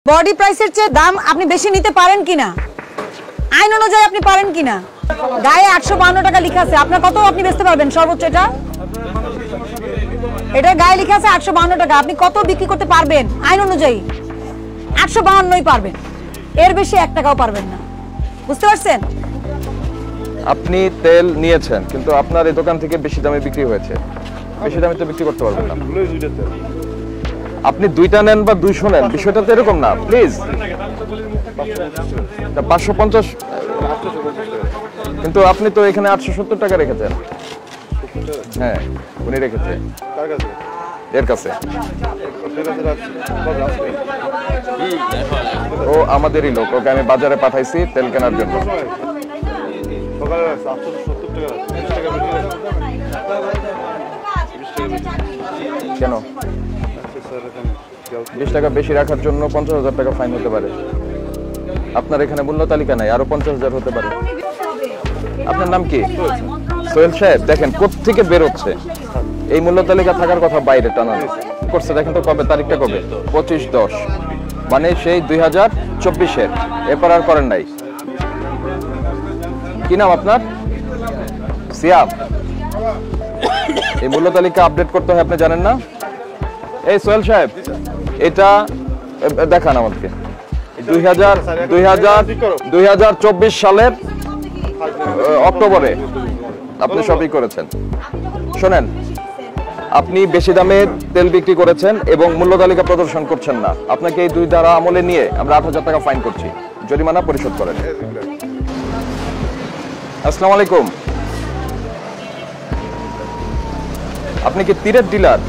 Body প্রাইসের চেয়ে দাম আপনি বেশি নিতে পারেন কিনা, আইন অনুযায়ী আপনি পারেন কিনা। গায়ে 852 টাকা লেখা আছে, আপনার কত আপনি বেচতে পারবেন সর্বোচ্চ? এটা গায়ে লেখা আছে 852 টাকা, আপনি কত বিক্রি করতে পারবেন আইন অনুযায়ী? 852ই পারবেন, এর বেশি 1 টাকাও পারবেন না। বুঝতে পারছেন? আপনি তেল নিয়েছেন কিন্তু আপনার এই দোকান থেকে বেশি দামে বিক্রি হয়েছে, বেশি দামে তো বিক্রি করতে পারবেন না। আপনি 2টা নেন বা 200 নেন, বিষয়টা তো এরকম না। প্লিজ 550, কিন্তু আপনি তো এখানে 870 টাকা রেখেছেন। হ্যাঁ, উনি রেখেছে এর কাছে। ও আমাদেরই লোক, ওকে আমি বাজারে পাঠাইছি তেল কেনার জন্য। কেন 20 টাকা বেশি রাখার জন্য 50,000 টাকা ফাইন হতে পারে? আপনার এখানে মূল্য তালিকা নাই, আরো 50,000 হতে পারে। আপনার নাম কি? সোহেল সাহেব, দেখেন কোত্থেকে বের হচ্ছে। এই মূল্য তালিকা থাকার কথা বাইরে টানানো করছে। দেখেন তো কবে, তারিখটা কবে? 25/10, মানে সেই 2024-এর। এরপর আর করেন নাই। কি নাম আপনার? সিয়াম। এই মূল্য তালিকা আপডেট করতে হয়, আপনি জানেন না? এই সোহেল সাহেব, এটা দেখান আমাদেরকে। 2024 সালের অক্টোবরে আপনি সবই করেছেন। শোনেন, আপনি বেশি দামে তেল বিক্রি করেছেন এবং মূল্য তালিকা প্রদর্শন করছেন না। আপনাকে এই 2 ধারা আমলে নিয়ে আমরা 8,000 টাকা ফাইন করছি, জরিমানা পরিশোধ করেন। আসসালামু আলাইকুম। আপনি কি তীরের ডিলার?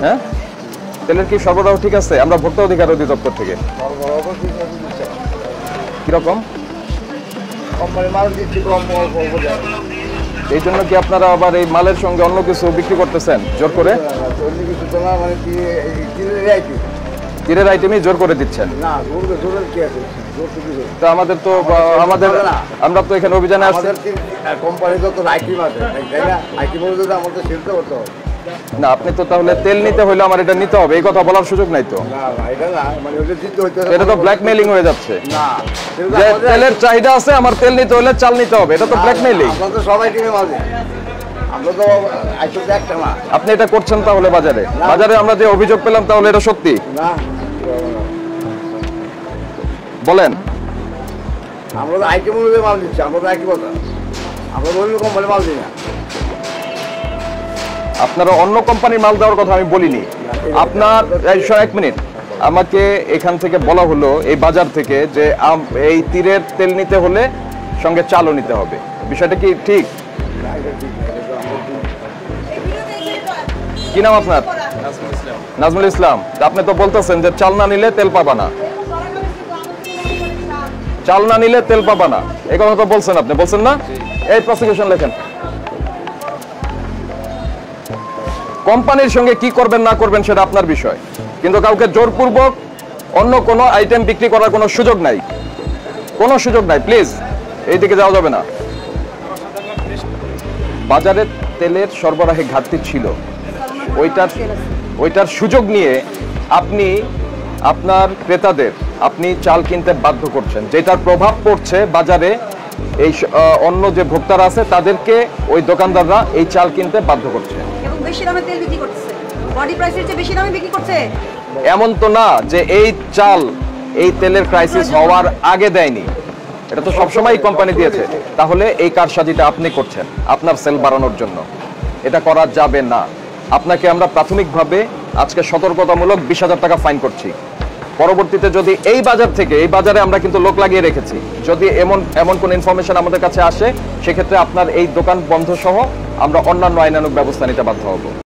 হ্যাঁ, তেলের কি সরবরাহ ঠিক আছে? আমরা ভোক্তা অধিকার অধিদপ্তর থেকে। কিরকম? এই জন্য কি আপনারা আবার এই মালের সঙ্গে অন্য কিছু বিক্রি করতেছেন জোর করে? তীরের আইটেমই জোর করে দিচ্ছেন। তো আমাদের তো আমরা তো এখানে অভিযানে আসছি। না, আপনি তো তাহলে তেল নিতে হইলে আমার এটা নিতে হবে, এই কথা বলার সুযোগ নাই তো। এটা তো ব্ল্যাকমেইলিং হয়ে যাচ্ছে। যে তেলের চাহিদা আছে, আমার তেল নিতে হলে চাল নিতে হবে, এটা তো ব্ল্যাকমেইলিং। আপনি এটা করছেন তাহলে বাজারে আমরা যে অভিযোগ পেলাম, তাহলে এটা সত্যি? বলেন। আমরা তো আইটেম অনুযায়ী মাল দিচ্ছি, আমরা তো একই কথা, আমরা অন্য কোম্পানি মাল দিই না। আপনারা অন্য কোম্পানির মাল দেওয়ার কথা আমি বলিনি। আপনার 1 মিনিট, আমাকে এখান থেকে বলা হলো এই বাজার থেকে যে এই তীরের তেল নিতে হলে সঙ্গে চালও নিতে হবে। বিষয়টা কি ঠিক? কি নাম আপনার? নাজমুল ইসলাম। আপনি তো বলতেছেন যে চাল না নিলে তেল পাবা না, চাল না নিলে তেল পাবা না, এই কথা তো বলছেন আপনি, বলছেন না? এই প্রসিকিউশন লেখেন। কোম্পানির সঙ্গে কি করবেন না করবেন সেটা আপনার বিষয়, কিন্তু কাউকে জোরপূর্বক অন্য কোনো আইটেম বিক্রি করার কোনো সুযোগ নাই, কোনো সুযোগ নাই। প্লিজ এইদিকে যাওয়া যাবে না। বাজারে তেলের সরবরাহে ঘাটতি ছিল, ওইটার সুযোগ নিয়ে আপনি আপনার ক্রেতাদের আপনি চাল কিনতে বাধ্য করছেন, যেটার প্রভাব পড়ছে বাজারে। এই অন্য যে ভোক্তারা আছে তাদেরকে ওই দোকানদাররা এই চাল কিনতে বাধ্য করছে এবং বেশি দামে তেল বিক্রি করতেছে, বডি প্রাইসের চেয়ে বেশি দামে বিক্রি করছে। এমন তো না যে এই চাল এই তেলের ক্রাইসিস হওয়ার আগে দেয়নি, এটা তো সবসময় কোম্পানি দিয়েছে। তাহলে এই কারসাজিটা আপনি করছেন আপনার সেল বাড়ানোর জন্য, এটা করা যাবে না। আপনাকে আমরা প্রাথমিকভাবে আজকে সতর্কতামূলক 20,000 টাকা ফাইন করছি। পরবর্তীতে যদি এই বাজারে আমরা কিন্তু লোক লাগিয়ে রেখেছি, যদি এমন কোন ইনফরমেশন আমাদের কাছে আসে, সেক্ষেত্রে আপনার এই দোকান বন্ধ সহ আমরা অন্যান্য আইনানুগ ব্যবস্থা নিতে বাধ্য হব।